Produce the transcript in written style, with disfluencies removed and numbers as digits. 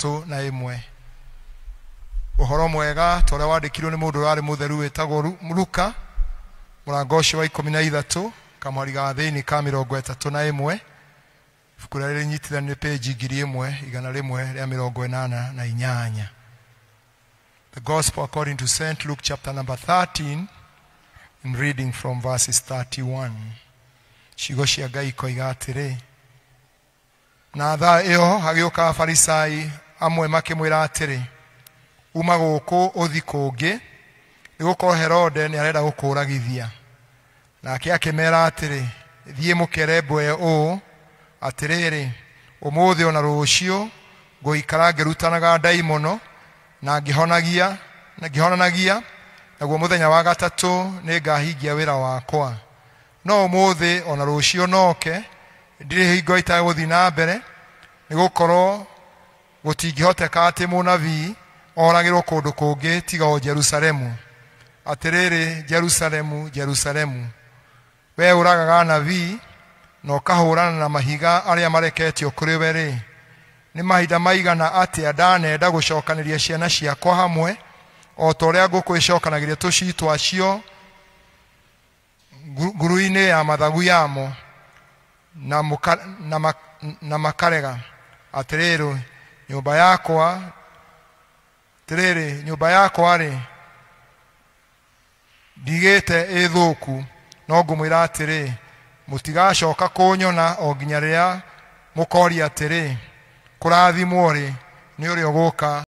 31. Uhoro mwega tore wandikirwo ni mundu wari mutheru wetagwo Luka murango ucio wa 13 kamwari ga thiini ka 31 ibuku riri nyitithanie page 1188. The Gospel according to St. Luke chapter number 13. I'm reading from verses 31. Ciugo cia Ngai koiga atiri, na thaa iyo hagioka Afarisai amwe makimwira atiri, uma guku uthi kungi nigukorwo Herode ni arenda gukuragithia. Nake akimera atiri, thie mukerembwe u atiriri, umuthi ona rucio nguikara ngirutanaga daimono na ngihonanagia naguo muthenya wa gatatu ningahingia wira wakwa. No umuthi ona rucio noke ndiri hingo itaguthi na mbere nigukorwo gutingihoteka ati munabii oragirwo kundu kungi tiga o Jerusalemu. Atiriri, Jerusalemu, Jerusalemu, we uragaga nabii no kahurana na mahiga aria mareketio kuri we ri, ni mahinda maigana atia ndanenda gucokaniria ciana ciakwa hamwe o toria ngukwicokanagĩria tucii twacio nguru-inĩ ya mathagu yamo na makarega. Atiriri, nyumba yakwa ri ndigĩte ĩthũku, no ngũmwĩra atĩrĩ, mũtigacoka kũnyona o nginya rĩrĩa mũkoria atĩrĩ, kũrathimwo rĩ nĩ ũrĩa ũgũka